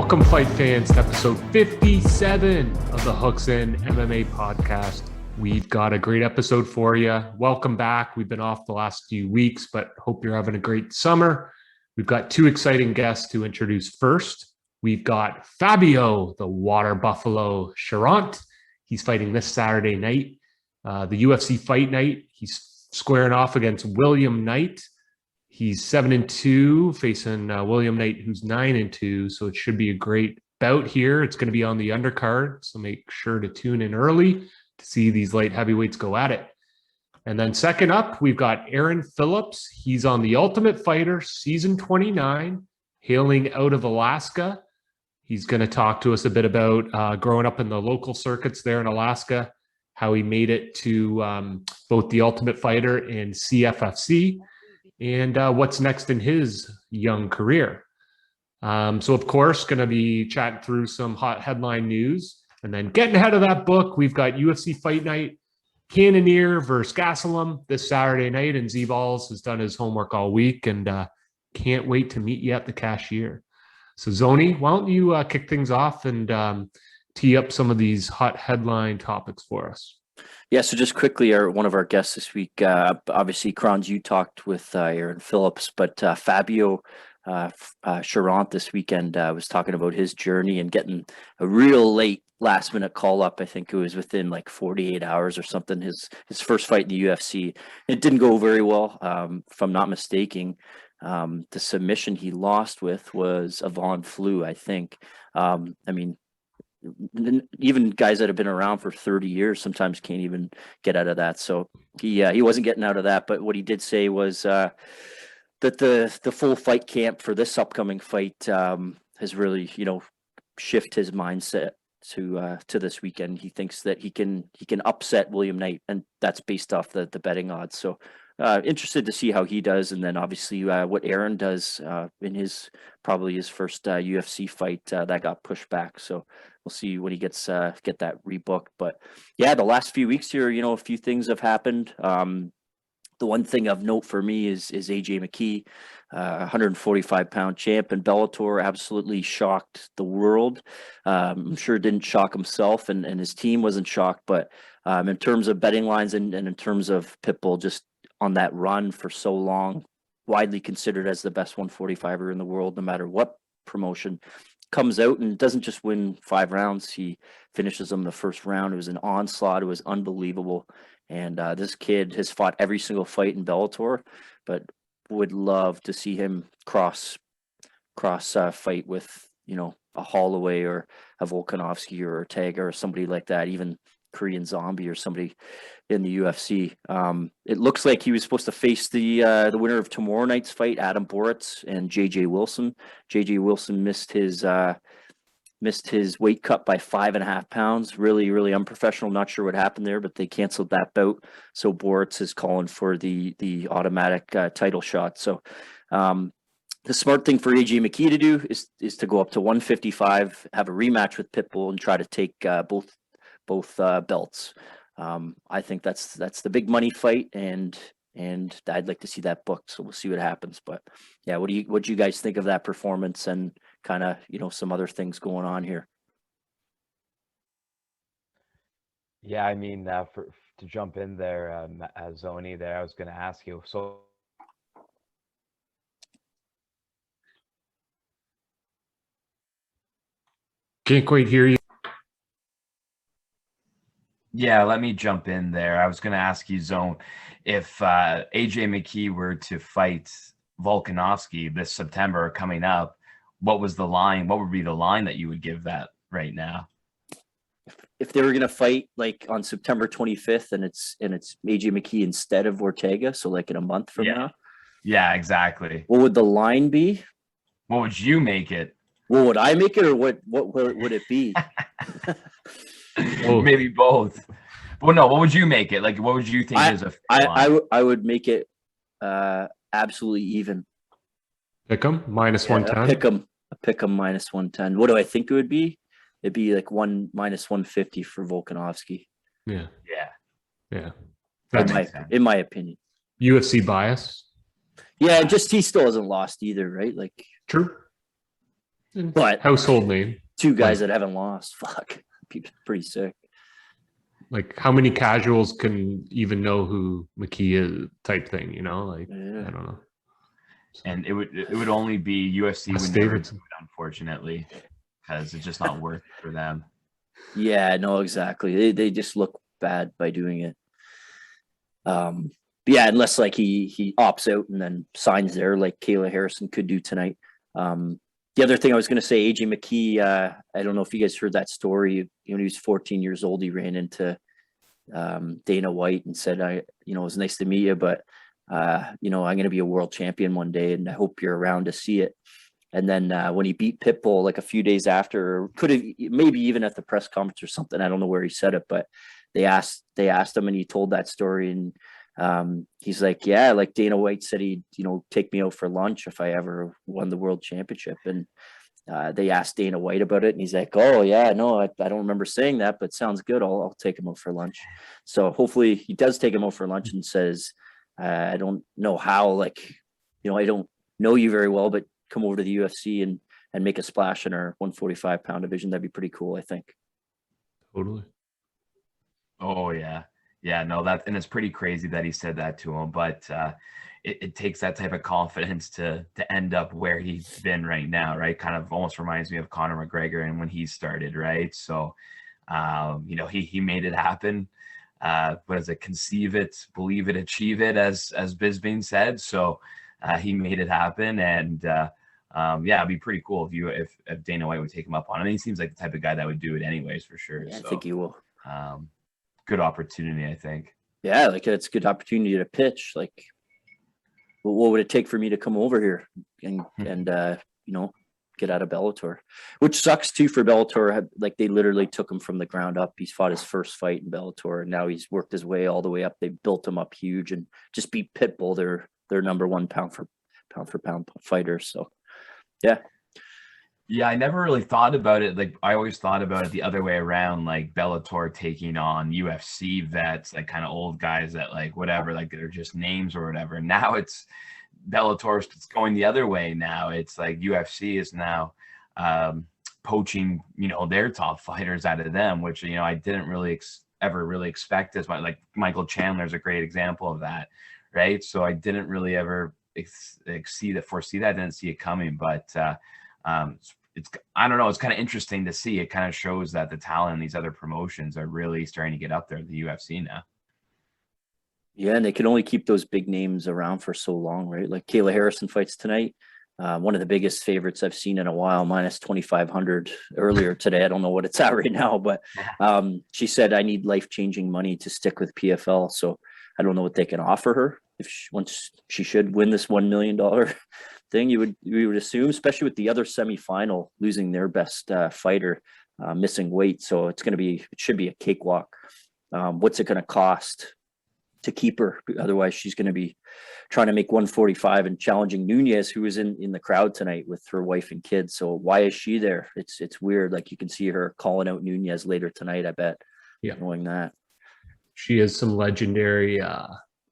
Welcome, fight fans, to episode 57 of the Hooks In MMA podcast. We've got a great episode for you. Welcome back. We've been off the last few weeks, but hope you're having a great summer. We've got two exciting guests to introduce first. We've got Fabio, the water buffalo Cherant. He's fighting this Saturday night, the UFC fight night. He's squaring off against William Knight. He's 7-2, facing William Knight, who's 9-2. So it should be a great bout here. It's going to be on the undercard, so make sure to tune in early to see these light heavyweights go at it. And then second up, we've got Phillips. He's on The Ultimate Fighter, season 29, hailing out of Alaska. He's going to talk to us a bit about growing up in the local circuits there in Alaska, how he made it to both The Ultimate Fighter and CFFC, and what's next in his young career. So, of course, going to be chatting through some hot headline news. And then getting ahead of that book, we've got UFC Fight Night, Cannonier versus Gastelum this Saturday night. And Z-Balls has done his homework all week and can't wait to meet you at the cashier. So, Zoni, why don't you kick things off and tee up some of these hot headline topics for us? Yeah, so just quickly, one of our guests this week, obviously, Kronz, you talked with Aaron Phillips, but Fabio Cherant this weekend was talking about his journey and getting a real late last-minute call-up. I think it was within like 48 hours or something, his first fight in the UFC. It didn't go very well, if I'm not mistaken. The submission he lost with was a Von Flue, I think. Even guys that have been around for 30 years sometimes can't even get out of that. So he wasn't getting out of that. But what he did say was that the full fight camp for this upcoming fight has really, shift his mindset to this weekend. He thinks that he can upset William Knight, and that's based off the betting odds. So interested to see how he does, and then obviously what Aaron does in his first UFC fight that got pushed back. So we'll see when he get that rebooked. But yeah, the last few weeks here, a few things have happened. The one thing of note for me is AJ McKee, 145-pound champ in Bellator, absolutely shocked the world. I'm sure it didn't shock himself, and his team wasn't shocked. But in terms of betting lines and in terms of Pitbull, just on that run for so long, widely considered as the best 145er in the world, no matter what promotion, comes out and doesn't just win 5 rounds. He finishes them the first round. It was an onslaught. It was unbelievable. And this kid has fought every single fight in Bellator, but would love to see him cross fight with, a Holloway or a Volkanovski or Ortega or somebody like that, even Korean Zombie or somebody in the UFC. It looks like he was supposed to face the winner of tomorrow night's fight, Adam Boritz and JJ Wilson. JJ Wilson missed his weight cut by 5.5 pounds. Really, really unprofessional. Not sure what happened there, but they canceled that bout. So Boritz is calling for the automatic title shot. So the smart thing for AJ McKee to do is to go up to 155, have a rematch with Pitbull, and try to take both belts. I think that's the big money fight, and I'd like to see that booked. So we'll see what happens. But yeah, what do you guys think of that performance and kind of some other things going on here? Yeah, I mean, to jump in there, Zoni, there, I was going to ask you. So Can't quite hear you. Yeah, let me jump in there. I was going to ask you, Zone, if AJ McKee were to fight Volkanovski this September coming up, what was the line? What would be the line that you would give that right now? If they were going to fight like on September 25th and it's AJ McKee instead of Ortega, so like in a month from now? Yeah, exactly. What would the line be? What would you make it? Well, would I make it, or what would it be? Maybe both. Well, no, what would you make it? Like, what would you think is a line? I would make it absolutely even. Pick 'em minus 110. Pick 'em minus 110. What do I think it would be? It'd be like minus 150 for Volkanovski. Yeah. In my opinion. UFC bias. Yeah, just he still hasn't lost either, right? Like true. But household name. two guys that haven't lost. Fuck, pretty sick. Like, how many casuals can even know who McKee is, type thing, you know? Like, Yeah. I don't know. And it would only be UFC Wes would never do Davidson. it, unfortunately, because it's just not worth it for them. Yeah, no, exactly. They just look bad by doing it. Yeah, unless like he opts out and then signs there, like Kayla Harrison could do tonight. The other thing I was going to say, AJ McKee, I don't know if you guys heard that story. When he was 14 years old, he ran into Dana White and said, it was nice to meet you, but I'm going to be a world champion one day, and I hope you're around to see it. And then when he beat Pitbull, like a few days after, could have maybe even at the press conference or something, I don't know where he said it, but they asked him, and he told that story, and he's like, yeah, like Dana White said he'd take me out for lunch if I ever won the world championship. And they asked Dana White about it, and he's like, oh yeah, no, I don't remember saying that, but sounds good. I'll take him out for lunch. So hopefully he does take him out for lunch and says, I don't know how, I don't know you very well, but come over to the UFC and make a splash in our 145-pound division. That'd be pretty cool, I think. Totally. Oh yeah. Yeah, no, and it's pretty crazy that he said that to him, but it takes that type of confidence to end up where he's been right now, right? Kind of almost reminds me of Conor McGregor and when he started, right? So, he made it happen. What is it? Conceive it, believe it, achieve it, as Bisbing said. So he made it happen, and it'd be pretty cool if Dana White would take him up on it. I mean, he seems like the type of guy that would do it anyways, for sure. Yeah, so, I think he will. Good opportunity, I think. Yeah, like it's a good opportunity to pitch. Like, what would it take for me to come over here and get out of Bellator? Which sucks too for Bellator. Like, they literally took him from the ground up. He's fought his first fight in Bellator, and now he's worked his way all the way up. They built him up huge and just beat Pitbull, their number one pound for pound fighter. So, yeah. Yeah, I never really thought about it. Like, I always thought about it the other way around, like Bellator taking on UFC vets, like kind of old guys that like whatever, like they're just names or whatever. Now it's Bellator's going the other way. Now it's like UFC is now poaching, their top fighters out of them, which, I didn't really ever really expect as much. Like Michael Chandler is a great example of that, right? So I didn't really ever foresee that. I didn't see it coming, but it's I don't know. It's kind of interesting to see. It kind of shows that the talent in these other promotions are really starting to get up there at the UFC now. Yeah, and they can only keep those big names around for so long, right? Like Kayla Harrison fights tonight. One of the biggest favorites I've seen in a while, minus 2,500 earlier today. I don't know what it's at right now, but she said, I need life-changing money to stick with PFL. So I don't know what they can offer her once she should win this $1 million thing. You would assume, especially with the other semifinal losing their best fighter, missing weight. So it should be a cakewalk. What's it going to cost to keep her? Otherwise, she's going to be trying to make 145 and challenging Nunez, who was in the crowd tonight with her wife and kids. So why is she there? It's weird. Like, you can see her calling out Nunez later tonight, I bet. Yeah, knowing that she has some legendary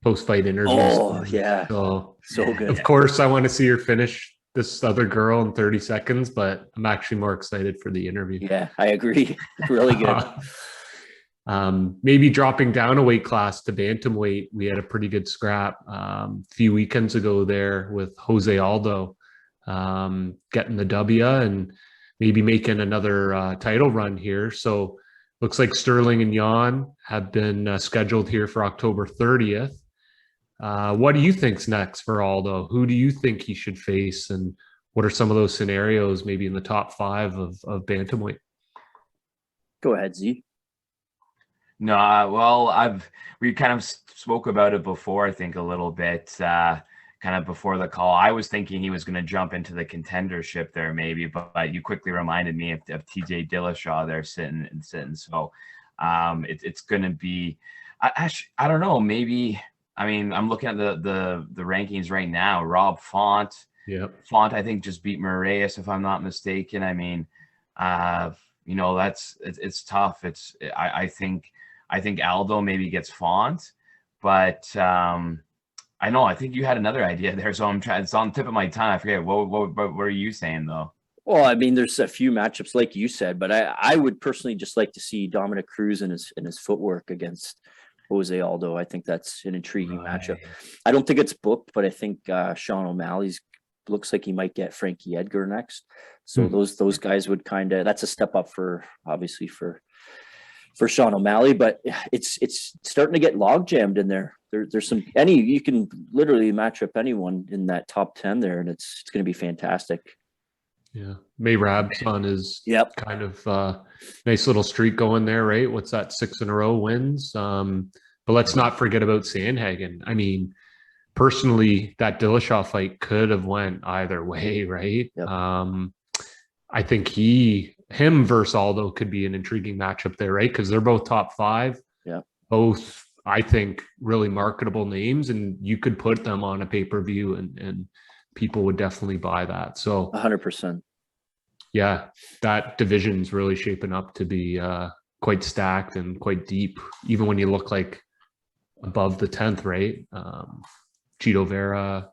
post-fight interviews. Oh yeah, so good. Of course, I want to see her finish this other girl in 30 seconds, but I'm actually more excited for the interview. Yeah, I agree. Really good. Maybe dropping down a weight class to bantamweight. We had a pretty good scrap a few weekends ago there with Jose Aldo getting the W and maybe making another title run here. So looks like Sterling and Jan have been scheduled here for October 30th. What do you think's next for Aldo? Who do you think he should face, and what are some of those scenarios maybe in the top 5 of bantamweight? Go ahead, Z. No, well, we kind of spoke about it before, I think a little bit, kind of before the call. I was thinking he was going to jump into the contendership there maybe, but you quickly reminded me of TJ Dillashaw there sitting. So it's going to be, I don't know, maybe. I mean, I'm looking at the rankings right now. Rob Font. Yep. Font, I think, just beat Moraes, if I'm not mistaken. I mean, it's tough. I think Aldo maybe gets Font, but I think you had another idea there, so I'm trying. It's on the tip of my tongue. I forget what are you saying though? Well, I mean, there's a few matchups like you said, but I would personally just like to see Dominic Cruz in his footwork against Jose Aldo. I think that's an intriguing matchup. I don't think it's booked, but I think Sean O'Malley's looks like he might get Frankie Edgar next. So those guys would kind of, that's a step up for obviously for Sean O'Malley, but it's starting to get log jammed in there. There's some you can literally match up anyone in that top 10 there, and it's going to be fantastic. Yeah, Mayrab's on his kind of nice little streak going there, right? What's that, 6 in a row wins? But let's not forget about Sandhagen. I mean, personally, that Dillashaw fight could have went either way, right? Yep. I think him versus Aldo could be an intriguing matchup there, right? Because they're both top 5. Yeah. Both, I think, really marketable names, and you could put them on a pay-per-view and people would definitely buy that. So 100%. Yeah, that division's really shaping up to be quite stacked and quite deep, even when you look like above the 10th, right? Cheeto Vera,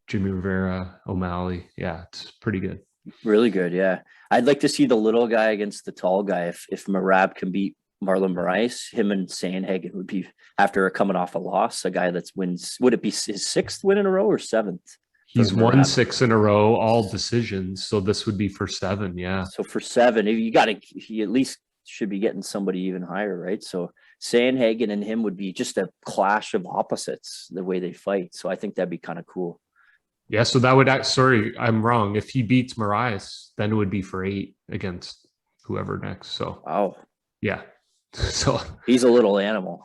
Jimmy Rivera, O'Malley. Yeah, it's pretty good. Really good, yeah. I'd like to see the little guy against the tall guy. If Merab can beat Marlon Moraes, him and Sandhagen would be, after coming off a loss, a guy that wins. Would it be his 6th win in a row or 7th? He's won 6 in a row, all decisions. So this would be for 7, yeah. So for 7, he at least should be getting somebody even higher, right? So Sandhagen and him would be just a clash of opposites, the way they fight. So I think that'd be kind of cool. Yeah, so that would, sorry, I'm wrong. If he beats Moraes, then it would be for 8 against whoever next. So, wow. Yeah. So he's a little animal.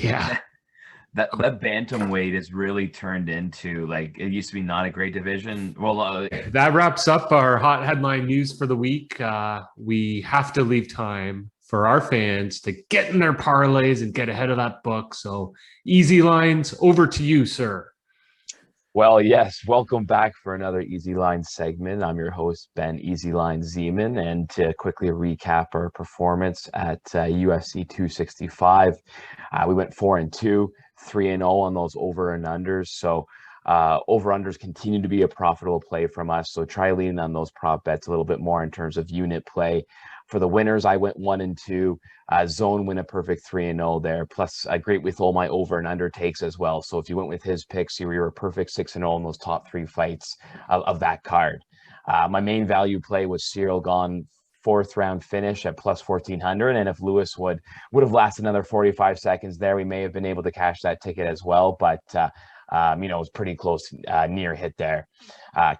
Yeah. That bantamweight has really turned into, like, it used to be not a great division. Well, that wraps up our hot headline news for the week. We have to leave time for our fans to get in their parlays and get ahead of that book. So Easy Lines, over to you, sir. Well, yes, welcome back for another Easy Line segment. I'm your host, Ben Easy Line Zeman, and to quickly recap our performance at UFC 265, we went 4-2, 3-0 on those over and unders. So over unders continue to be a profitable play from us. So try leaning on those prop bets a little bit more in terms of unit play. For the winners, I went 1-2. Zone win a perfect 3-0 there. Plus, great with all my over and under takes as well. So if you went with his picks, you were a perfect 6-0 in those top 3 fights of that card. My main value play was Cyril Gane, 4th round finish at plus 1,400. And if Lewis would have lasted another 45 seconds there, we may have been able to cash that ticket as well. But it was pretty close, near hit there.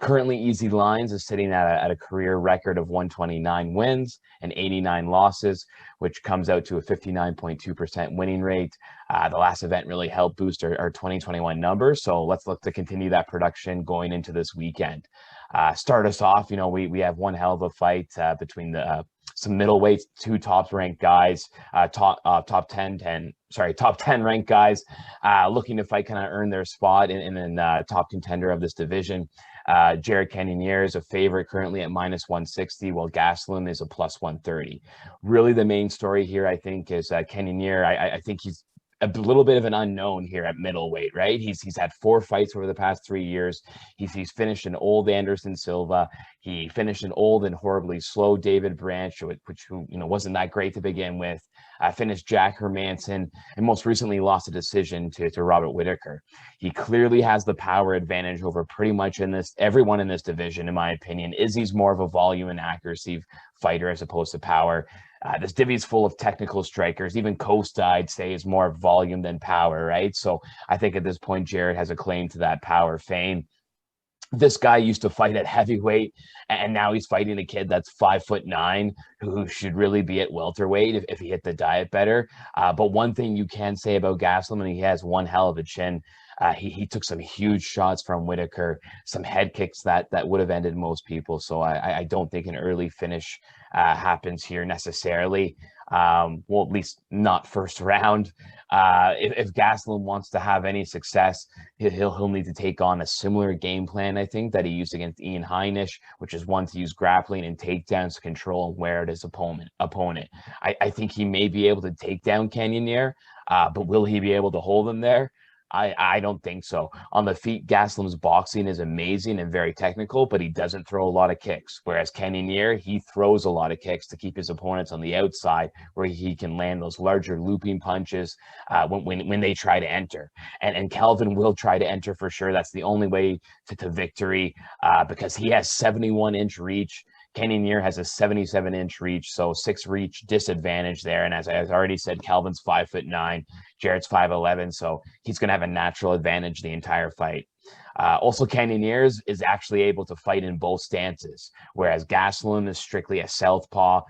Currently, Easy Lines is sitting at a career record of 129 wins and 89 losses, which comes out to a 59.2% winning rate. The last event really helped boost our 2021 numbers. So let's look to continue that production going into this weekend. Start us off, we have one hell of a fight between some middleweights, 2 top-ranked guys, top 10 ranked guys, looking to fight, kind of earn their spot in top contender of this division. Jared Cannonier is a favorite currently at minus 160, while Gastelum is a plus 130. Really, the main story here, I think, is Cannonier. I think he's a little bit of an unknown here at middleweight, right? He's had 4 fights over the past 3 years. He's finished an old Anderson Silva. He finished an old and horribly slow David Branch, which wasn't that great to begin with. Finished Jack Hermanson, and most recently lost a decision to Robert Whittaker. He clearly has the power advantage over pretty much everyone in this division, in my opinion. Izzy's more of a volume and accuracy fighter as opposed to power. This divi's full of technical strikers. Even Costa, I'd say, is more volume than power, right? So I think at this point, Jared has a claim to that power fame. This guy used to fight at heavyweight, and now he's fighting a kid that's 5'9", who should really be at welterweight if he hit the diet better. But one thing you can say about Gastelum, and he has one hell of a chin. He took some huge shots from Whittaker, some head kicks that would have ended most people. So I don't think an early finish happens here necessarily. Well, at least not first round. If Gastelum wants to have any success, he'll need to take on a similar game plan, I think, that he used against Ian Heinisch, which is one to use grappling and takedowns to control and wear at his opponent. I think he may be able to take down Cannonier, but will he be able to hold him there? I don't think so. On the feet, Gastelum's boxing is amazing and very technical, but he doesn't throw a lot of kicks. Whereas Cannonier, he throws a lot of kicks to keep his opponents on the outside, where he can land those larger looping punches when they try to enter. And Kelvin will try to enter for sure. That's the only way to victory because he has 71-inch reach. Cannonier has a 77-inch reach, so 6 reach disadvantage there. And as I already said, Calvin's 5'9", Cherant's 5'11", so he's going to have a natural advantage the entire fight. Also, Cannonier is actually able to fight in both stances, whereas Gastelum is strictly a southpaw,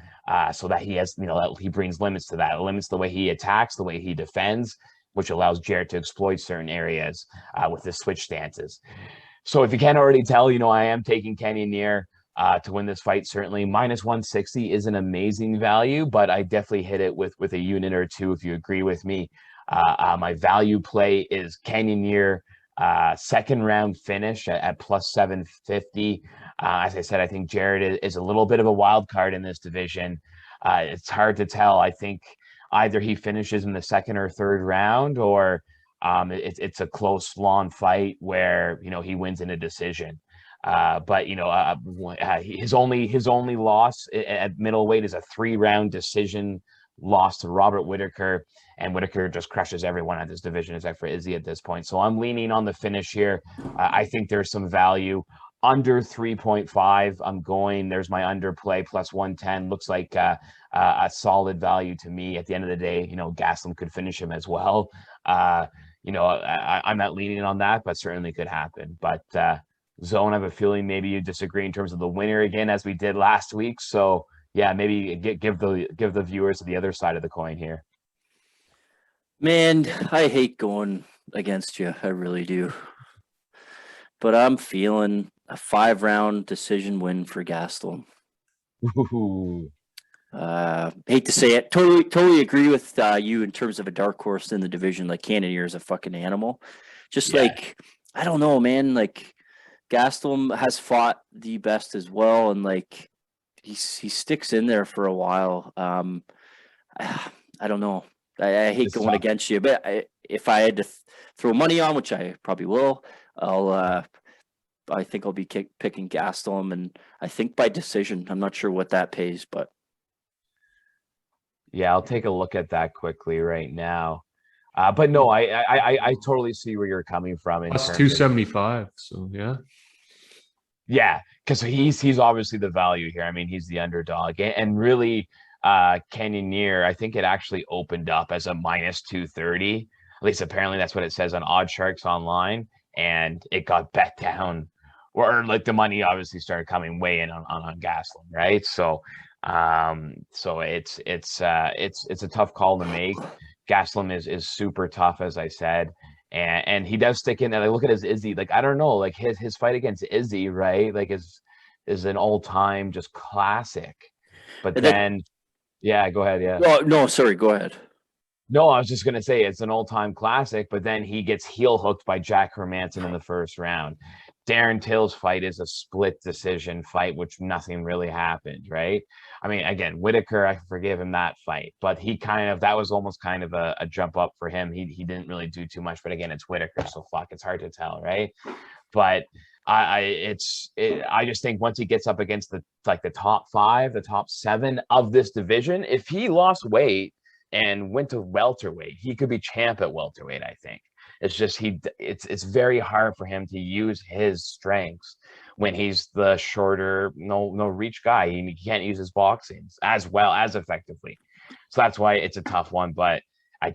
so that he has, he brings limits to that. It limits the way he attacks, the way he defends, which allows Cherant to exploit certain areas with the switch stances. So if you can't already tell, I am taking Cannonier to win this fight. Certainly minus 160 is an amazing value, but I definitely hit it with a unit or two if you agree with me. My value play is Cannonier second round finish at plus 750. As I said, I think Cherant is a little bit of a wild card in this division. It's hard to tell. I think either he finishes in the second or third round, or it's a close, long fight where he wins in a decision. But his only loss at middleweight is a 3-round decision loss to Robert Whittaker, and Whittaker just crushes everyone at this division except for Izzy at this point. So I'm leaning on the finish here. I think there's some value under 3.5. There's my underplay plus 110. Looks like a solid value to me. At the end of the day, Gastelum could finish him as well. I'm not leaning on that, but certainly could happen. But Zone, I have a feeling maybe you disagree in terms of the winner again, as we did last week. So yeah, maybe give the viewers the other side of the coin here. Man, I hate going against you. I really do. But I'm feeling a 5-round decision win for Gastelum. Hate to say it. Totally agree with you in terms of a dark horse in the division. Like, Cannonier is a fucking animal. Like, I don't know, man. Like, Gastelum has fought the best as well, and like he sticks in there for a while. I don't know. I hate going against you, but if I had to throw money on, which I probably will, I think I'll be picking Gastelum, and I think by decision. I'm not sure what that pays, but yeah, I'll take a look at that quickly right now. But no, I totally see where you're coming from. Plus 275. So yeah. Yeah, because he's obviously the value here. I mean, he's the underdog, and really, Cannonier, I think it actually opened up as a minus 230. At least apparently that's what it says on Odd Sharks online, and it got bet down, or like the money obviously started coming way in on Gastelum, right? So, it's a tough call to make. Gastelum is super tough, as I said. And he does stick in there. Like, look at his Izzy. Like, I don't know, like his fight against Izzy, right? Like is an all-time just classic. But then, yeah, go ahead. Yeah. No, sorry, go ahead. No, I was just gonna say it's an all-time classic, but then he gets heel hooked by Jack Hermanson in the first round. Darren Till's fight is a split decision fight, which nothing really happened, right? I mean, again, Whittaker, I forgive him that fight, but that was almost kind of a jump up for him. He didn't really do too much, but again, it's Whittaker, so it's hard to tell, right? But I just think once he gets up against the top 5, the top 7 of this division, if he lost weight and went to welterweight, he could be champ at welterweight, I think. It's just it's very hard for him to use his strengths when he's the shorter, no reach guy. He can't use his boxing as well as effectively. So that's why it's a tough one. But I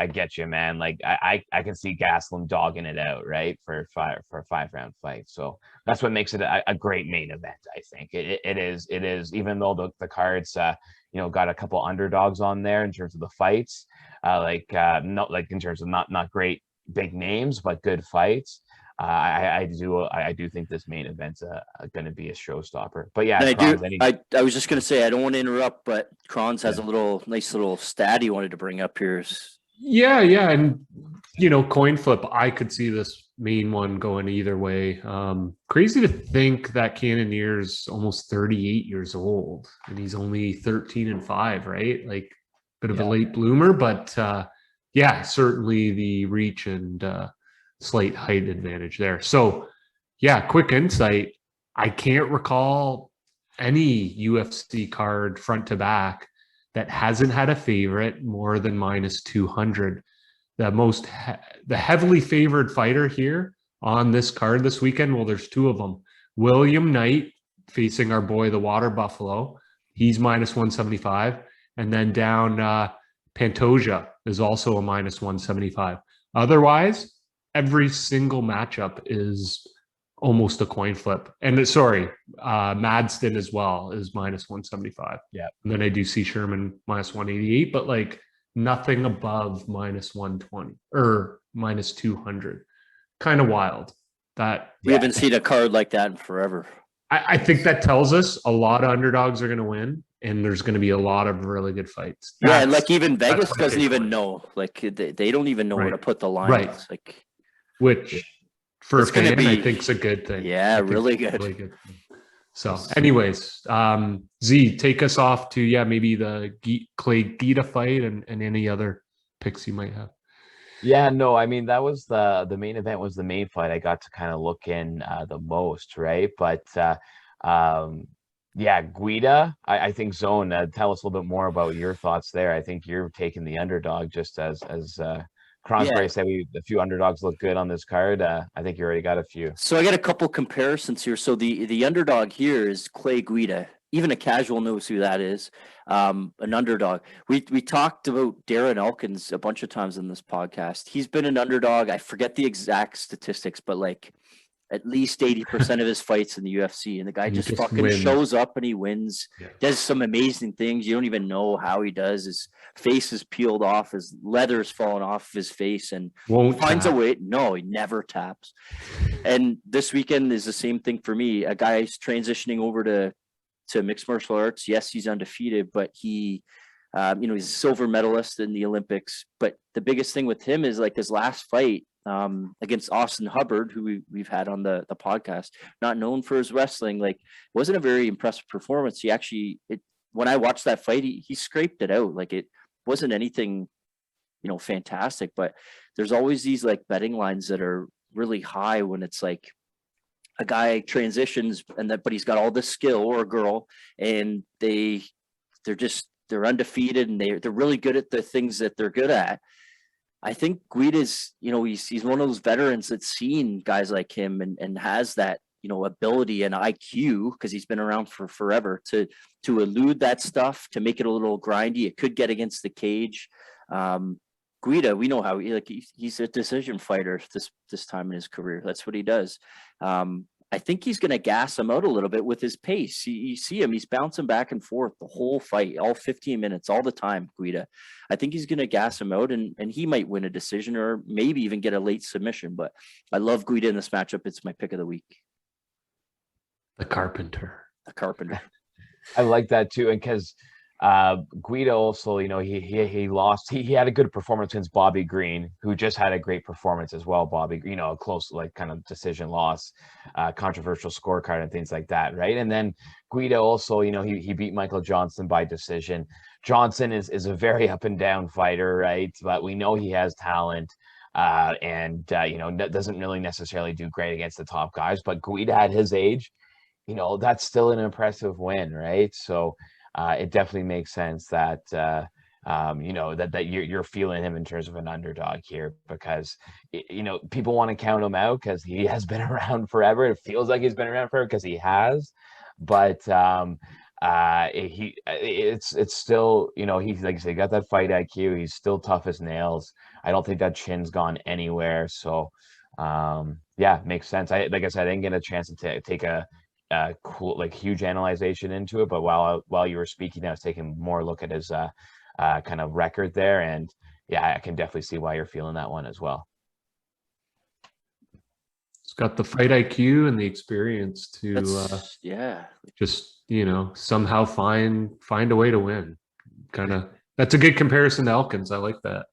get you, man. Like I can see Gastelum dogging it out, right, for a 5-round fight. So that's what makes it a great main event. I think it is, even though the cards got a couple underdogs on there in terms of the fights, not like in terms of not great big names, but good fights. I do think this main event's going to be a showstopper. But yeah, I was just going to say, I don't want to interrupt, but Kronz has a nice little stat he wanted to bring up here. Yeah, and coin flip, I could see this main one going either way. Crazy to think that Cannonier's almost 38 years old and he's only 13-5, right? Like, bit of a late bloomer, but yeah, certainly the reach and slight height advantage there. So, yeah, quick insight. I can't recall any UFC card front to back that hasn't had a favorite more than minus 200. The heavily favored fighter here on this card this weekend, well, there's two of them. William Knight facing our boy, the Water Buffalo. He's minus 175. And then down Pantoja is also a minus 175. Otherwise, every single matchup is almost a coin flip. And sorry, Madston as well is minus 175. Yeah. And then I do see Sherman minus 188, but like nothing above minus 120 or minus 200. Kind of wild. That We haven't seen a card like that in forever. I think that tells us a lot of underdogs are going to win, and there's going to be a lot of really good fights. Yeah, and like even Vegas what doesn't they even play. know. Like they don't even know where to Right. put the line. Right. It's like, Which for a It's gonna fan, I be- think is a good thing. yeah, I think really it's a good. thing. So, anyways, Z, take us off to maybe the Clay Guida fight and any other picks you might have. Yeah, no, I mean that was the main event was the main fight I got to kind of look in the most, right? But yeah, Guida, I think Zone, tell us a little bit more about your thoughts there. I think you're taking the underdog just as Kronsberry said a few underdogs look good on this card. I think you already got a few. So I got a couple comparisons here. So the underdog here is Clay Guida. Even a casual knows who that is. An underdog. We talked about Darren Elkins a bunch of times in this podcast. He's been an underdog. I forget the exact statistics, but like at least 80% of his fights in the UFC, and the guy He just just fucking wins. shows up and he wins. Yeah. Does some amazing things. You don't even know how he does. His face is peeled off, his leather's fallen off his face, and Won't finds a tap. way. No, he never taps. And this weekend is the same thing for me. A guy's transitioning over to mixed martial arts. Yes, he's undefeated, but he, he's a silver medalist in the Olympics. But the biggest thing with him is like his last fight against Austin Hubbard, who we've had on the podcast, not known for his wrestling, like wasn't a very impressive performance. He actually, when I watched that fight, he scraped it out. Like it wasn't anything, fantastic, but there's always these like betting lines that are really high when it's like a guy transitions but he's got all this skill, or a girl, and they're undefeated and they're really good at the things that they're good at. I think Guida's, he's one of those veterans that's seen guys like him and has that, ability and IQ, because he's been around for forever, to elude that stuff, to make it a little grindy. It could get against the cage. Guida, we know how he's a decision fighter this time in his career. That's what he does. I think he's going to gas him out a little bit with his pace. You see him, he's bouncing back and forth the whole fight, all 15 minutes, all the time, Guida. I think he's going to gas him out, and he might win a decision or maybe even get a late submission. But I love Guida in this matchup. It's my pick of the week. The Carpenter. The Carpenter. I like that too, and because Guida also, he lost. He had a good performance against Bobby Green, who just had a great performance as well. Bobby, a close kind of decision loss, controversial scorecard and things like that, right? And then Guida also, he beat Michael Johnson by decision. Johnson is a very up and down fighter, right? But we know he has talent. And doesn't really necessarily do great against the top guys. But Guida at his age, that's still an impressive win, right? So it definitely makes sense that that you're feeling him in terms of an underdog here, because people want to count him out because he has been around forever. It feels like he's been around forever because he has, but it's still, he's, like I said, he got that fight IQ. He's still tough as nails. I don't think that chin's gone anywhere. So makes sense. Like I said, I didn't get a chance to take a cool, like, huge analyzation into it, but while you were speaking, I was taking more look at his kind of record there, and I can definitely see why you're feeling that one as well. It's got the fight IQ and the experience to just somehow find a way to win. That's a good comparison to Elkins. I like that.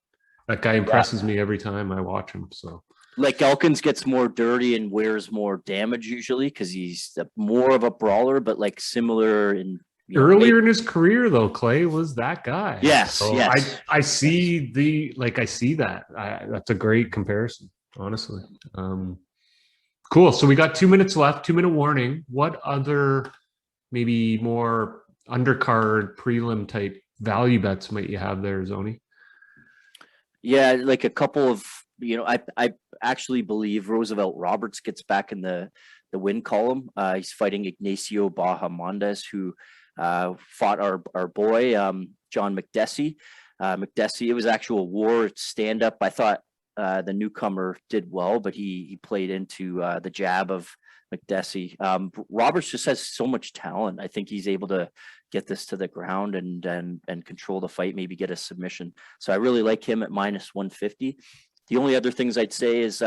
That guy impresses me every time I watch him. So, like, Elkins gets more dirty and wears more damage usually because he's more of a brawler, but like similar in Earlier in his career, though, Clay was that guy. Yes, so yes. I see I see that. That's a great comparison, honestly. Cool. So we got 2 minutes left. 2-minute warning. What other maybe more undercard prelim type value bets might you have there, Zoni? Yeah, like a couple of, I actually believe Roosevelt Roberts gets back in the win column. He's fighting Ignacio Bahamondes, who fought our boy, John McDessie. It was actual war stand-up. I thought the newcomer did well, but he played into the jab of McDessie. Roberts just has so much talent. I think he's able to get this to the ground and control the fight, maybe get a submission. So I really like him at -150. The only other things I'd say is,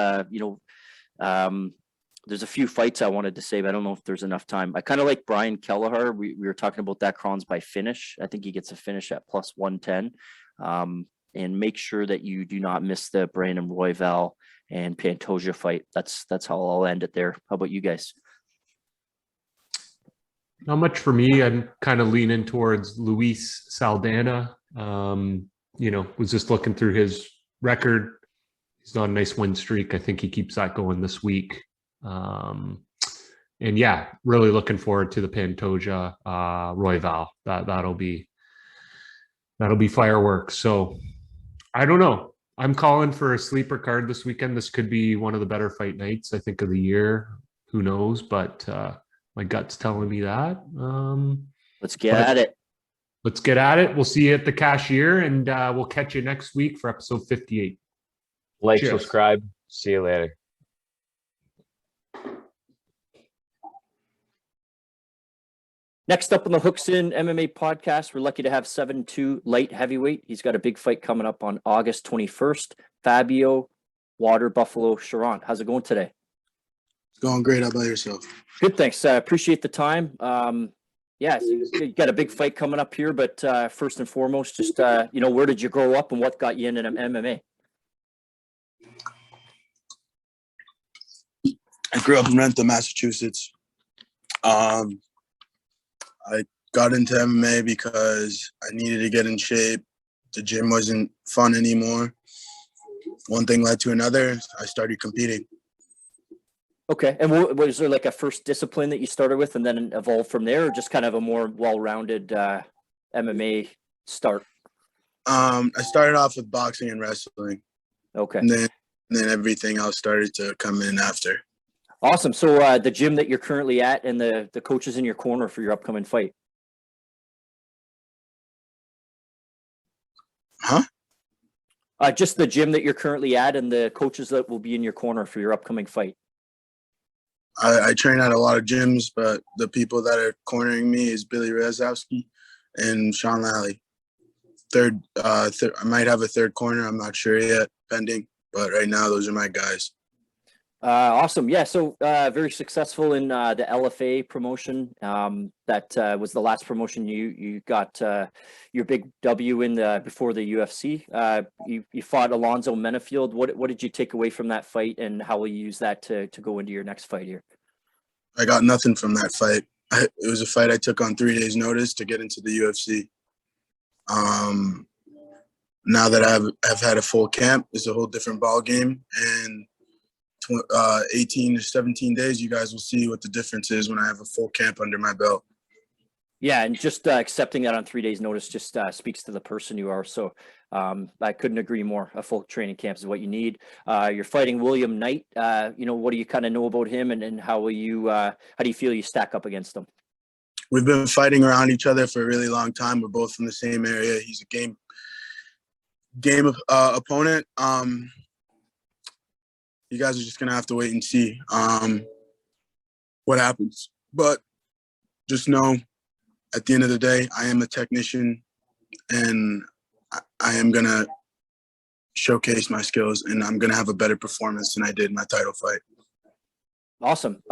there's a few fights I wanted to say, but I don't know if there's enough time. I kind of like Brian Kelleher. We were talking about that Kron's by finish. I think he gets a finish at +110. And make sure that you do not miss the Brandon Royval and Pantoja fight. That's how I'll end it there. How about you guys? Not much for me. I'm kind of leaning towards Luis Saldana. Was just looking through his record. He's on a nice win streak. I think he keeps that going this week. And yeah, really looking forward to the Pantoja Royval. That'll be fireworks. So I don't know. I'm calling for a sleeper card this weekend. This could be one of the better fight nights, I think, of the year. Who knows? But my gut's telling me that. Let's get at it. Let's get at it. We'll see you at the cashier, and we'll catch you next week for episode 58. Like, Cheers. subscribe. See you later. Next up on the Hooks In MMA podcast, we're lucky to have 7'2" light heavyweight. He's got a big fight coming up on August 21st. Fabio, Water Buffalo Cherant. How's it going today? It's going great. How about yourself? Good, thanks. Appreciate the time. Yeah, so you got a big fight coming up here, but first and foremost, just where did you grow up and what got you into MMA? I grew up in Rentham, Massachusetts. I got into MMA because I needed to get in shape. The gym wasn't fun anymore. One thing led to another. I started competing. Okay. And was there like a first discipline that you started with and then evolved from there, or just kind of a more well-rounded MMA start? I started off with boxing and wrestling. Okay. And then everything else started to come in after. Awesome. So the gym that you're currently at and the coaches in your corner for your upcoming fight. Huh? Just the gym that you're currently at and the coaches that will be in your corner for your upcoming fight. I train at a lot of gyms, but the people that are cornering me is Billy Razowski and Sean Lally. I might have a third corner. I'm not sure yet, pending. But right now, those are my guys. Awesome. Yeah. So very successful in the LFA promotion. That was the last promotion you got your big W in before the UFC. You fought Alonzo Menafield. What did you take away from that fight, and how will you use that to go into your next fight here? I got nothing from that fight. It was a fight I took on 3 days' notice to get into the UFC. Now that I've had a full camp, it's a whole different ball game, and 18 to 17 days, you guys will see what the difference is when I have a full camp under my belt. Yeah, and just accepting that on 3 days' notice just speaks to the person you are. So I couldn't agree more. A full training camp is what you need. You're fighting William Knight. What do you kind of know about him, and how do you feel you stack up against him? We've been fighting around each other for a really long time. We're both from the same area. He's a game opponent. You guys are just going to have to wait and see what happens. But just know, at the end of the day, I am a technician, and I am going to showcase my skills, and I'm going to have a better performance than I did in my title fight. Awesome.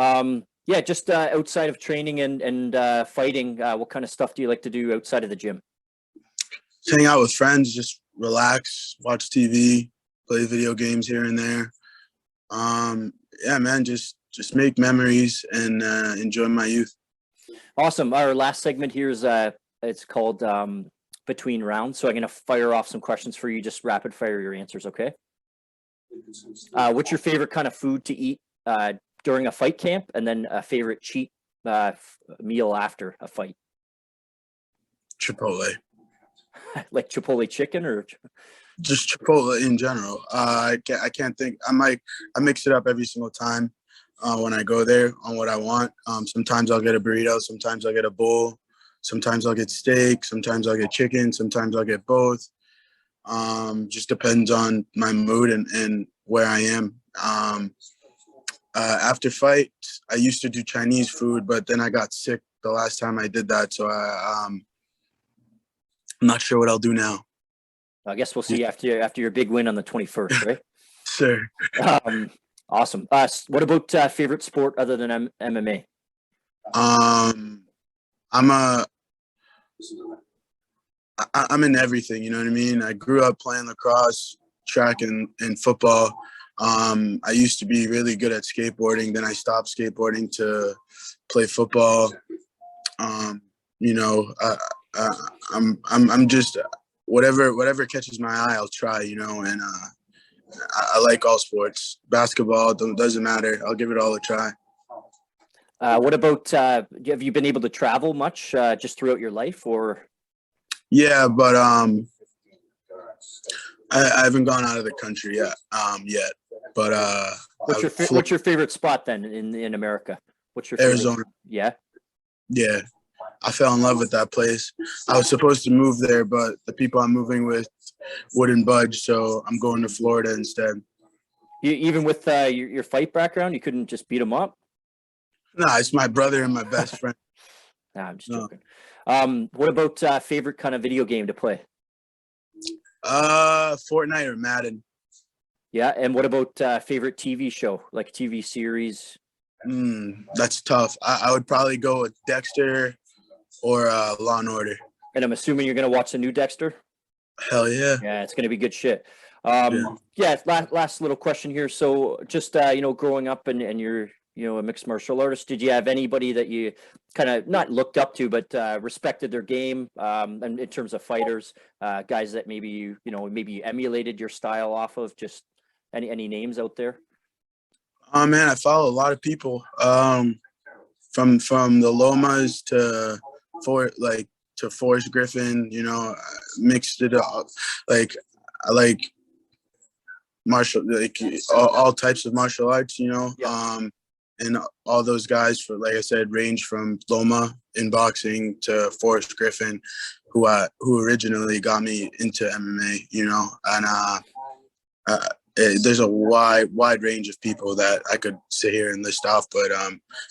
Yeah, just outside of training and fighting, what kind of stuff do you like to do outside of the gym? Just hang out with friends, just relax, watch TV, play video games here and there. Yeah, man, just make memories and enjoy my youth. Awesome. Our last segment here is it's called Between Rounds. So I'm going to fire off some questions for you. Just rapid fire your answers, okay? What's your favorite kind of food to eat during a fight camp, and then a favorite cheat meal after a fight? Chipotle. Like Chipotle chicken or? Just Chipotle in general. I can't think. I mix it up every single time when I go there on what I want. Sometimes I'll get a burrito. Sometimes I'll get a bowl. Sometimes I'll get steak. Sometimes I'll get chicken. Sometimes I'll get both. Just depends on my mood and where I am. After fight, I used to do Chinese food, but then I got sick the last time I did that. So I'm not sure what I'll do now. I guess we'll see after your big win on the 21st, right? Sure. Awesome. What about favorite sport other than MMA? I'm in everything, you know what I mean? I grew up playing lacrosse, track, and football. I used to be really good at skateboarding. Then I stopped skateboarding to play football. I'm just whatever catches my eye, I'll try, and I like all sports. Basketball doesn't matter. I'll give it all a try. What about have you been able to travel much just throughout your life, or? Yeah, but I haven't gone out of the country yet. But what's your favorite spot then in America? What's your Arizona? Favorite? Yeah. Yeah, I fell in love with that place. I was supposed to move there, but the people I'm moving with wouldn't budge, so I'm going to Florida instead. Even with your fight background, you couldn't just beat them up? Nah, it's my brother and my best friend. Nah, I'm just joking. What about favorite kind of video game to play? Fortnite or Madden. Yeah, and what about favorite TV show, like TV series? That's tough. I would probably go with Dexter or Law and Order. And I'm assuming you're going to watch the new Dexter? Hell yeah. Yeah, it's going to be good shit. Last little question here. So just, growing up and you're, a mixed martial artist, did you have anybody that you kind of not looked up to, but respected their game and in terms of fighters, guys that maybe you emulated your style off of? Just any names out there? Oh man, I follow a lot of people from the Lomas to Forrest Griffin, mixed it up. Like I like all types of martial arts, Yeah. And all those guys, for like I said, range from Loma in boxing to Forrest Griffin, who originally got me into MMA, and there's a wide range of people that I could sit here and list off, but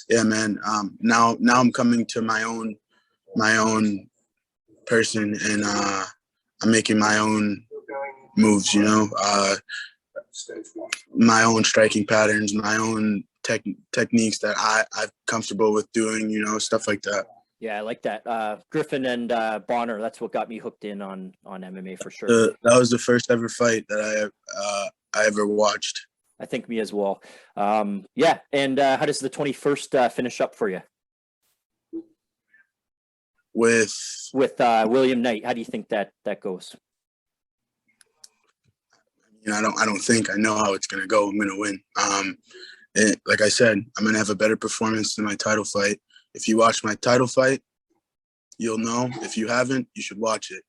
yeah, man. Now I'm coming to my own person, and I'm making my own moves. My own striking patterns, my own techniques that I'm comfortable with doing. Stuff like that. Yeah, I like that. Griffin and Bonner, that's what got me hooked in on MMA for sure. That was the first ever fight that I ever watched. I think me as well. Yeah, and how does the 21st finish up for you? With William Knight, how do you think that goes? I don't think I know how it's gonna go. I'm gonna win. Like I said, I'm gonna have a better performance than my title fight. If you watch my title fight, you'll know. If you haven't, you should watch it.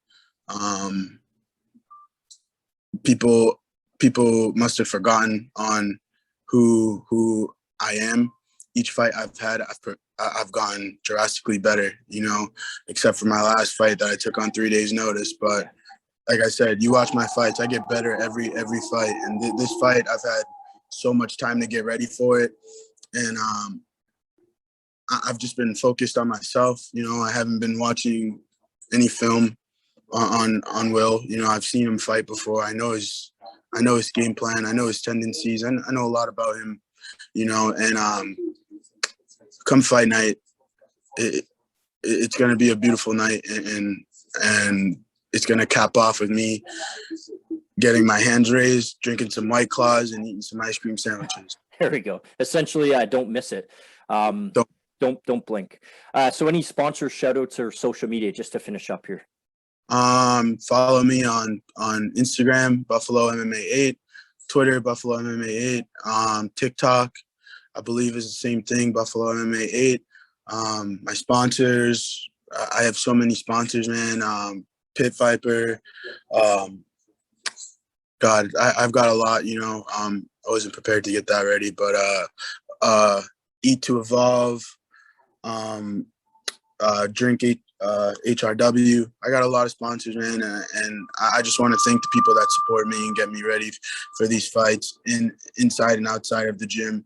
People must have forgotten on who I am. Each fight I've had, I've gotten drastically better, except for my last fight that I took on 3 days notice. But like I said, you watch my fights, I get better every fight. And this fight, I've had so much time to get ready for it. And I've just been focused on myself. I haven't been watching any film on Will. I've seen him fight before. I know his game plan. I know his tendencies. I know a lot about him, and come fight night, it's going to be a beautiful night, and it's going to cap off with me getting my hands raised, drinking some White Claws, and eating some ice cream sandwiches. There we go. Essentially, don't miss it. Don't blink. So any sponsor shout outs or social media just to finish up here? Follow me on Instagram, Buffalo MMA 8, Twitter, Buffalo MMA 8, TikTok, I believe is the same thing, Buffalo MMA 8. My sponsors, I have so many sponsors, man. Pit Viper, God, I've got a lot, you know. I wasn't prepared to get that ready, but Eat to Evolve, Drink HRW. I got a lot of sponsors, man, and I just want to thank the people that support me and get me ready for these fights inside and outside of the gym.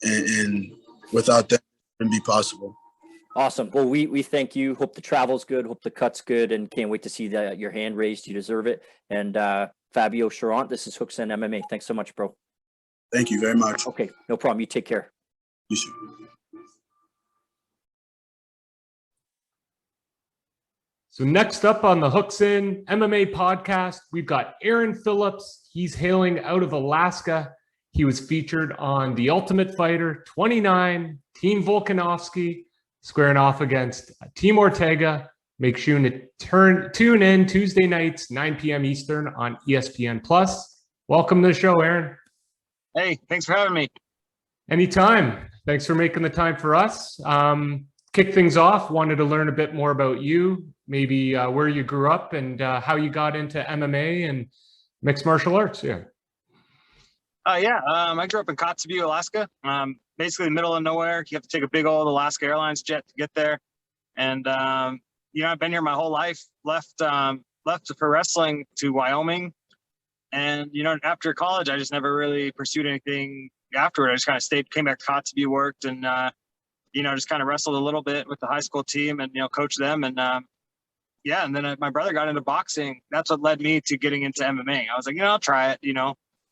And without them, it wouldn't be possible. Awesome. Well, we thank you. Hope the travel's good. Hope the cut's good, and can't wait to see your hand raised. You deserve it. And Fabio, Cherant, this is Hooks and MMA. Thanks so much, bro. Thank you very much. Okay, no problem. You take care. You too. So next up on the Hooks In MMA podcast, we've got Aaron Phillips. He's hailing out of Alaska. He was featured on The Ultimate Fighter 29, Team Volkanovski, squaring off against Team Ortega. Make sure to tune in Tuesday nights, 9 p.m. Eastern on ESPN+. Welcome to the show, Aaron. Hey, thanks for having me. Anytime. Thanks for making the time for us. Kick things off, wanted to learn a bit more about you, maybe where you grew up and how you got into MMA and mixed martial arts. Yeah. I grew up in Kotzebue, Alaska. Basically middle of nowhere. You have to take a big old Alaska Airlines jet to get there. And I've been here my whole life. Left for wrestling to Wyoming. And after college, I just never really pursued anything afterward. I just kind of came back to Kotzebue, worked, and just kind of wrestled a little bit with the high school team and coached them. And and then my brother got into boxing. That's what led me to getting into MMA. I was like, I'll try it.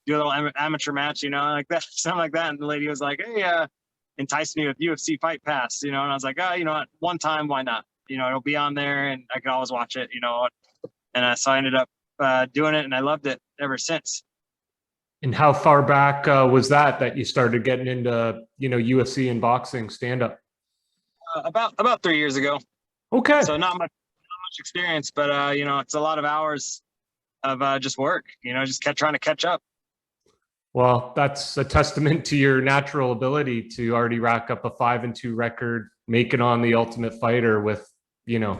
Do a little amateur match, like that, something like that. And the lady was like, hey, enticed me with UFC Fight Pass, and I was like, what, one time, why not? It'll be on there and I can always watch it, and so I ended up doing it and I loved it ever since. And how far back was that you started getting into, UFC and boxing stand-up? About 3 years ago. Okay. So not much experience, but it's a lot of hours of just work, just trying to catch up. Well, that's a testament to your natural ability to already rack up a 5-2 record, make it on The Ultimate Fighter with,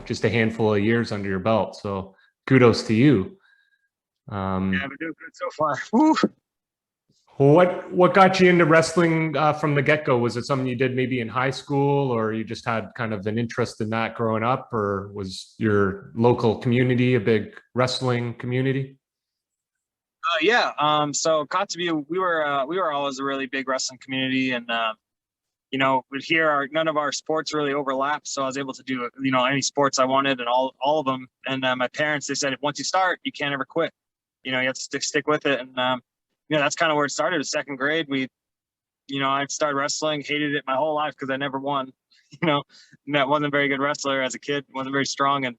just a handful of years under your belt. So kudos to you. I've been doing good so far. Woo. What got you into wrestling from the get-go? Was it something you did maybe in high school, or you just had kind of an interest in that growing up, or was your local community a big wrestling community? So Kotzebue, we were always a really big wrestling community, and here none of our sports really overlap. So I was able to do any sports I wanted and all of them. And my parents, they said, if once you start, you can't ever quit. You have to stick with it. And that's kind of where it started. In second grade, I started wrestling, hated it my whole life because I never won. Wasn't a very good wrestler as a kid, wasn't very strong, and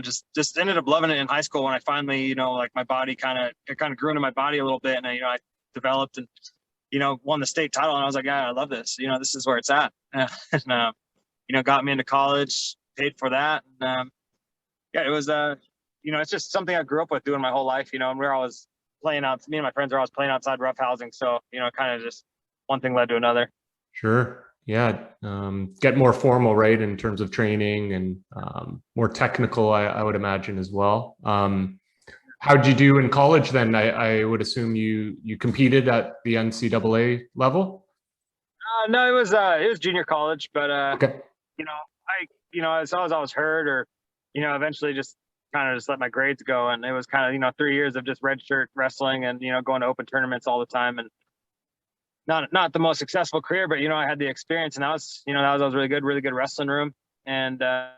just ended up loving it in high school when I finally, my body kind of grew into my body a little bit, and I developed and won the state title, and I was like, yeah, I love this. This is where it's at. And got me into college, paid for that, and it was it's just something I grew up with doing my whole life. And we're always playing out. Me and my friends are always playing outside roughhousing, so kind of just one thing led to another. Sure. Yeah. Get more formal, right, in terms of training and more technical, I would imagine as well. How'd you do in college then? I would assume you competed at the NCAA level? No, it was junior college, but okay. I was always hurt, or eventually just kind of just let my grades go, and it was kind of 3 years of just redshirt wrestling and going to open tournaments all the time, and not the most successful career, but I had the experience, and that was really good wrestling room. And I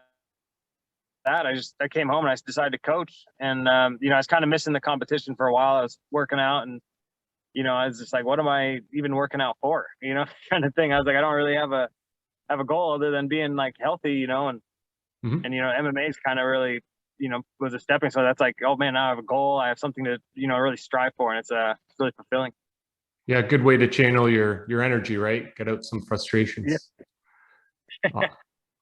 came home and I decided to coach, and I was kind of missing the competition for a while. I was working out, and I was just like, what am I even working out for? Kind of thing. I was like, I don't really have a goal other than being like healthy, and Mm-hmm. and MMA is kind of really was a stepping stone. That's like, oh man, now I have a goal. I have something to really strive for, and it's really fulfilling. Yeah, good way to channel your energy, right? Get out some frustrations. Yeah.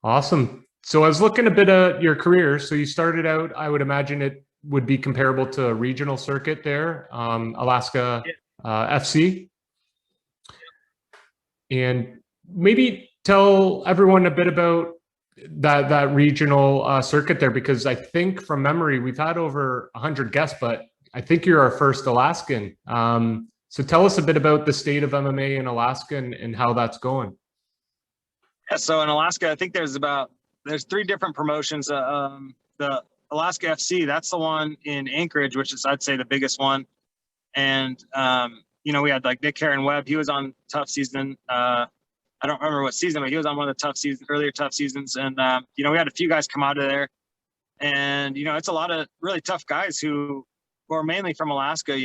Awesome. So I was looking a bit at your career. So you started out, I would imagine it would be comparable to a regional circuit there, Alaska FC. And maybe tell everyone a bit about that regional circuit there, because I think from memory we've had over 100 guests, but I think you're our first Alaskan. So tell us a bit about the state of MMA in Alaska and how that's going. Yeah, so in Alaska, I think there's 3 different promotions. The Alaska FC, that's the one in Anchorage, which is, I'd say, the biggest one. And we had like Nick Webb. He was on Tough Season. I don't remember what season, but he was on one of the earlier tough seasons. And we had a few guys come out of there, and it's a lot of really tough guys who are mainly from Alaska.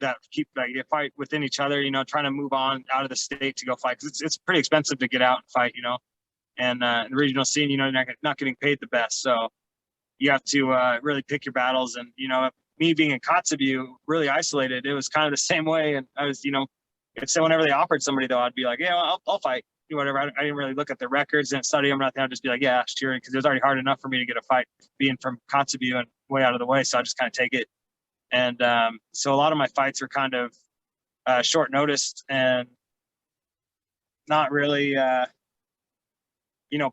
That keep fight within each other. Trying to move on out of the state to go fight, because it's pretty expensive to get out and fight. And the regional scene, you're not getting paid the best, so you have to really pick your battles. And me being in Kotzebue, really isolated, it was kind of the same way. And I was, so whenever they offered somebody, though, I'd be like, yeah, I'll fight, whatever. I didn't really look at the records and study them or nothing. I'd just be like, yeah, sure, because it was already hard enough for me to get a fight being from Kotzebue and way out of the way. So I just kind of take it. And so a lot of my fights were kind of short noticed and not really,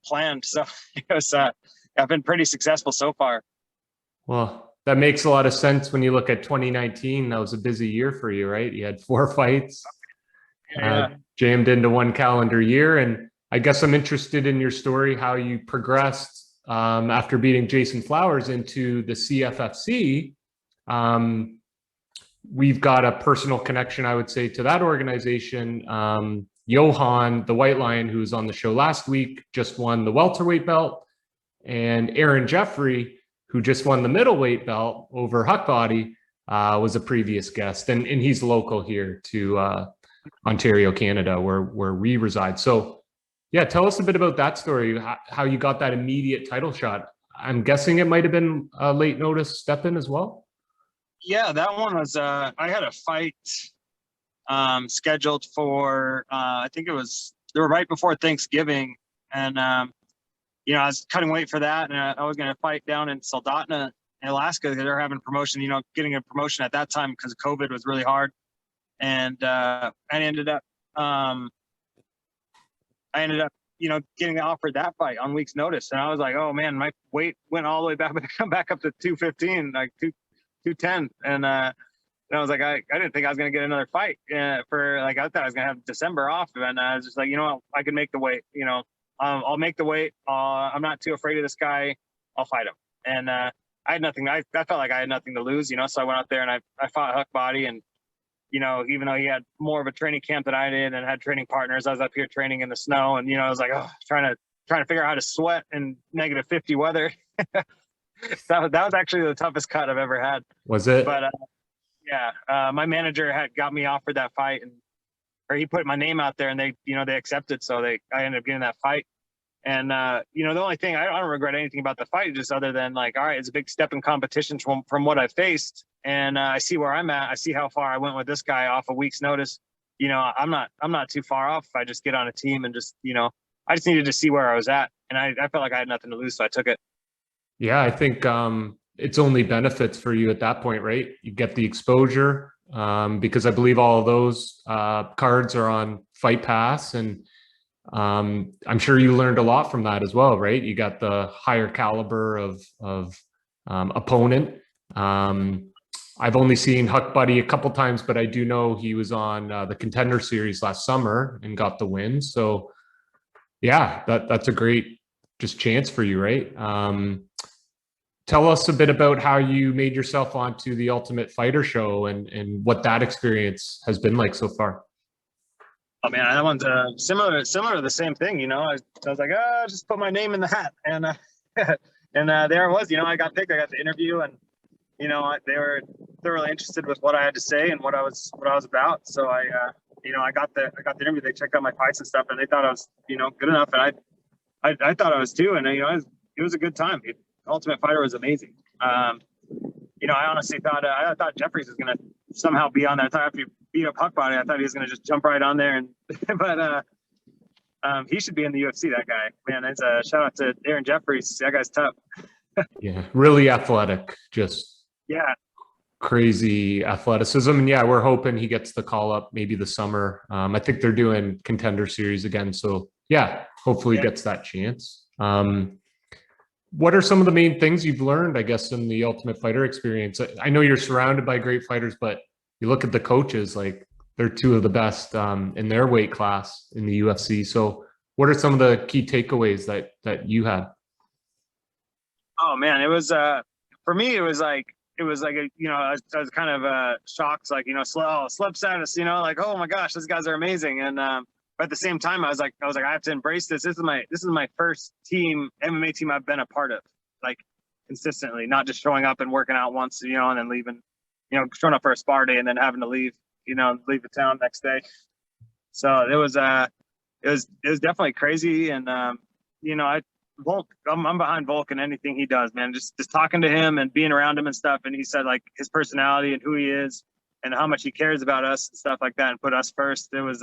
planned. So it was, I've been pretty successful so far. Well, that makes a lot of sense when you look at 2019. That was a busy year for you, right? You had 4 fights, jammed into one calendar year. And I guess I'm interested in your story, how you progressed after beating Jason Flowers into the CFFC. We've got a personal connection, I would say, to that organization. Johan, the White Lion, who was on the show last week, just won the welterweight belt. And Aaron Jeffrey, who just won the middleweight belt over Huckbody, was a previous guest. And he's local here to Ontario, Canada, where we reside. So, yeah, tell us a bit about that story, how you got that immediate title shot. I'm guessing it might have been a late notice step in as well. Yeah, that one was, I had a fight scheduled for, I think they were right before Thanksgiving. And, I was cutting weight for that. And I was going to fight down in Soldotna, in Alaska. They're having promotion, getting a promotion at that time because COVID was really hard. And I ended up, getting offered that fight on week's notice. And I was like, oh man, my weight went all the way back, come back up to 215, like 210. And I was like, I didn't think I was going to get another fight I thought I was going to have December off. And I was just like, I can make the weight, I'll make the weight. I'm not too afraid of this guy. I'll fight him. And I had nothing. I felt like I had nothing to lose, so I went out there and I fought Huckbody. And, even though he had more of a training camp than I did and had training partners, I was up here training in the snow. And, I was like, trying to figure out how to sweat in -50 weather. that was actually the toughest cut I've ever had. Was it? But my manager had got me offered that fight, or he put my name out there, and they accepted. So I ended up getting that fight. And, the only thing, I don't regret anything about the fight, just other than like, all right, it's a big step in competition from what I faced. And I see where I'm at. I see how far I went with this guy off a week's notice. I'm not too far off if I just get on a team and just, I just needed to see where I was at. And I felt like I had nothing to lose, so I took it. Yeah, I think it's only benefits for you at that point, right? You get the exposure because I believe all of those cards are on Fight Pass, and I'm sure you learned a lot from that as well, right? You got the higher caliber of opponent. I've only seen Huckbody a couple times, but I do know he was on the Contender Series last summer and got the win. So, yeah, that's a great just chance for you, right? Tell us a bit about how you made yourself onto the Ultimate Fighter show and what that experience has been like so far. Oh man, that one's similar to the same thing. I was like, just put my name in the hat, and there it was. I got picked. I got the interview, and they were thoroughly interested with what I had to say and what I was about. So I got the interview. They checked out my fights and stuff, and they thought I was good enough, and I thought I was too. And it was a good time. Ultimate Fighter was amazing. I honestly thought Jeffries was gonna somehow be on there. I thought after he beat up Huck Body, I thought he was going to just jump right on there. And but he should be in the UFC. That guy, man. It's a shout out to Aaron Jeffries. That guy's tough. Yeah, really athletic, just Yeah. crazy athleticism. And yeah, we're hoping he gets the call up maybe the summer. I think they're doing Contender Series again. So yeah, hopefully he gets that chance. What are some of the main things you've learned, I guess, in the Ultimate Fighter experience? I know you're surrounded by great fighters, but you look at the coaches, like they're two of the best in their weight class in the UFC. So what are some of the key takeaways that you had? Oh man, it was for me. It was like I was kind of shocked, like slip status, like, oh my gosh, these guys are amazing. And but at the same time, I was like, I have to embrace this. This is my first MMA team I've been a part of, like consistently, not just showing up and working out once, and then leaving, showing up for a spar day and then having to leave the town next day. So it was definitely crazy. And I'm behind Volk in anything he does, man. Just talking to him and being around him and stuff. And he said like his personality and who he is and how much he cares about us and stuff like that, and put us first. It was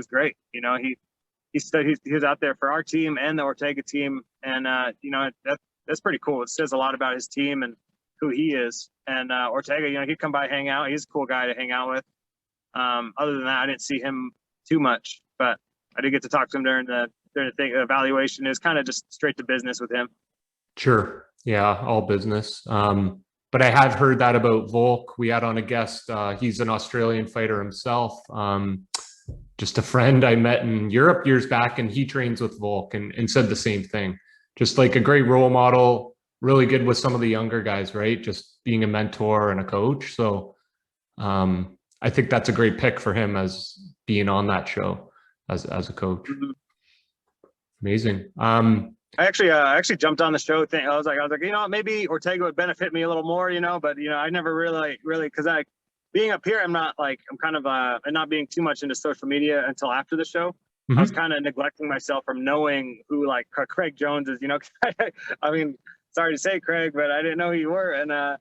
great. He was out there for our team and the Ortega team, and that's pretty cool. It says a lot about his team and who he is. And Ortega, he'd come by, hang out. He's a cool guy to hang out with. Other than that, I didn't see him too much, but I did get to talk to him during the evaluation. Is kind of just straight to business with him. Sure. Yeah, all business. But I have heard that about Volk. We had on a guest. He's an Australian fighter himself. Just a friend I met in Europe years back, and he trains with Volk and said the same thing. Just like a great role model, really good with some of the younger guys, right? Just being a mentor and a coach. So I think that's a great pick for him as being on that show as a coach. Mm-hmm. Amazing. I actually jumped on the show thing. I was like, maybe Ortega would benefit me a little more, but I never really, because being up here, I'm not being too much into social media until after the show. Mm-hmm. I was kind of neglecting myself from knowing who like Craig Jones is, I mean, sorry to say, Craig, but I didn't know who you were. And I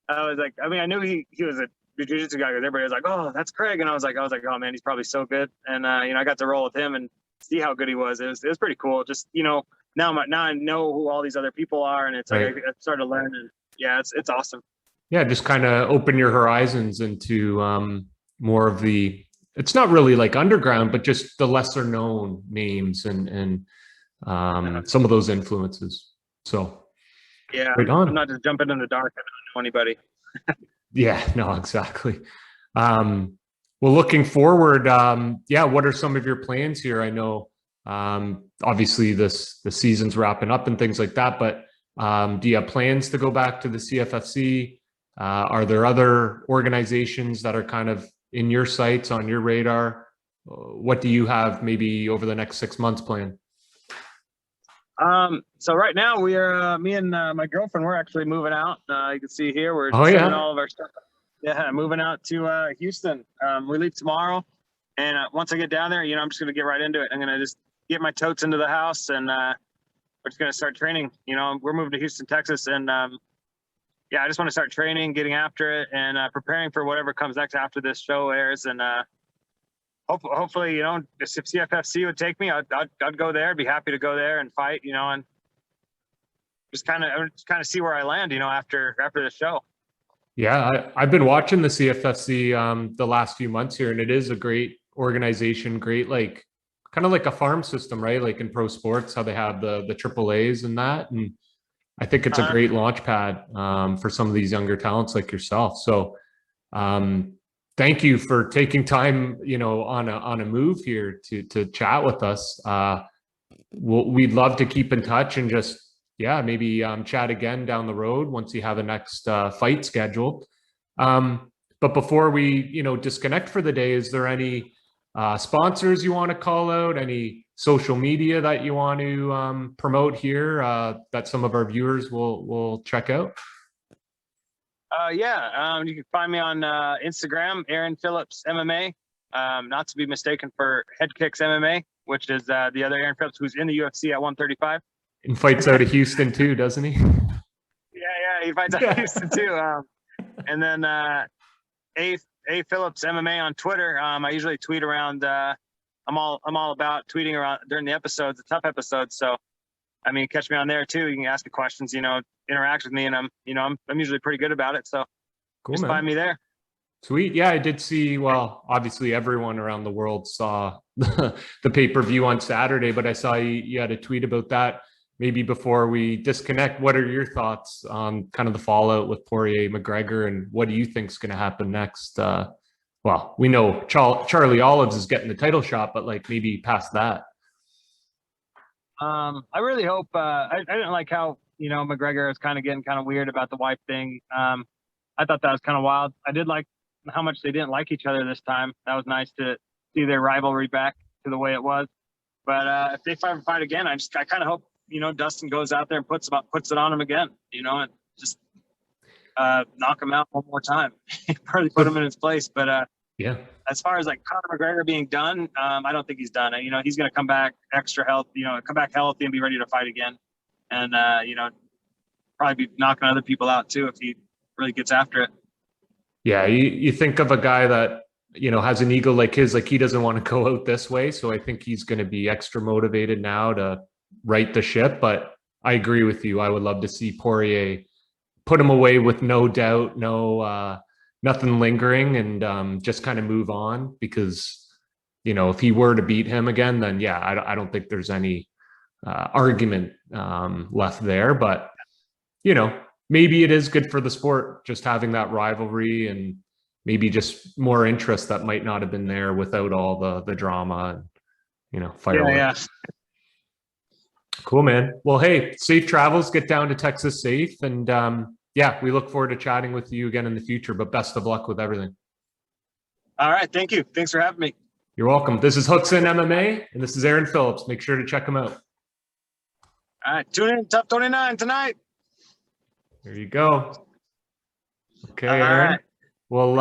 was like, I knew he was a jiu-jitsu guy, because everybody was like, oh, that's Craig. And I was like, oh man, he's probably so good. And I got to roll with him and see how good he was. It was pretty cool. Just, now I know who all these other people are, and it's like I started to learn, and yeah, it's awesome. Yeah, just kind of open your horizons into more of the, it's not really like underground, but just the lesser known names and some of those influences. So yeah, right on. I'm not just jumping in the dark. I don't know anybody. Yeah, no, exactly. Well, looking forward, what are some of your plans here? I know obviously the season's wrapping up and things like that, but do you have plans to go back to the CFFC? Are there other organizations that are kind of in your sights, on your radar? What do you have maybe over the next 6 months planned? So right now we are, me and my girlfriend, we're actually moving out. You can see here, we're sending all of our stuff. Yeah, moving out to Houston. We leave tomorrow, and once I get down there, I'm just gonna get right into it. I'm gonna just get my totes into the house, and we're just gonna start training. We're moving to Houston, Texas, and I just want to start training, getting after it, and preparing for whatever comes next after this show airs. And hopefully, if CFFC would take me, I'd go there. I'd be happy to go there and fight, and just kind of see where I land, after the show. Yeah, I've been watching the CFFC the last few months here, and it is a great organization, great, like kind of like a farm system, right? Like in pro sports, how they have the AAAs and that. And I think it's a great launch pad for some of these younger talents like yourself. So thank you for taking time, on a move here to chat with us. We'd love to keep in touch and just, maybe chat again down the road once you have a next fight scheduled. But before we, disconnect for the day, is there any sponsors you want to call out? Any social media that you want to promote here that some of our viewers will check out? You can find me on Instagram, Aaron Phillips MMA, not to be mistaken for Head Kicks MMA, which is the other Aaron Phillips who's in the UFC at 135. And fights out of Houston too, doesn't he? Yeah, he fights out of Houston too. And then A Phillips MMA on Twitter. I usually tweet around. I'm all about tweeting around during the episodes, the tough episodes. So, I mean, catch me on there too. You can ask me questions. Interact with me, and I'm usually pretty good about it. So, Cool, just man. find me there. Sweet. Yeah, I did see, well, obviously everyone around the world saw the pay-per-view on Saturday, but I saw you had a tweet about that. Maybe before we disconnect, what are your thoughts on kind of the fallout with Poirier McGregor, and what do you think is going to happen next? Well, we know Charlie Olives is getting the title shot, but like maybe past that. I really hope. I didn't like how McGregor is kind of getting kind of weird about the wife thing. I thought that was kind of wild. I did like how much they didn't like each other this time. That was nice to see their rivalry back to the way it was. But if they fight again, I kind of hope Dustin goes out there and puts it on him again. And just knock him out one more time. Probably put him in his place. But yeah, as far as like Conor McGregor being done, I don't think he's done. He's going to come back extra healthy. Come back healthy and be ready to fight again. And probably be knocking other people out too if he really gets after it. Yeah, you think of a guy that has an ego like his, like he doesn't want to go out this way. So I think he's going to be extra motivated now to right the ship. But I agree with you. I would love to see Poirier put him away with no doubt, nothing lingering, and just kind of move on. Because if he were to beat him again, then yeah, I don't think there's any argument left there. But maybe it is good for the sport just having that rivalry, and maybe just more interest that might not have been there without all the drama and fireworks. Yeah. Cool, man. Well, hey, safe travels. Get down to Texas safe, and yeah, we look forward to chatting with you again in the future. But best of luck with everything. All right, thank you. Thanks for having me. You're welcome. This is Hooks in MMA, and this is Aaron Phillips. Make sure to check him out. All right, tune in Tough 29 tonight. There you go. Okay, All Aaron. right. Well,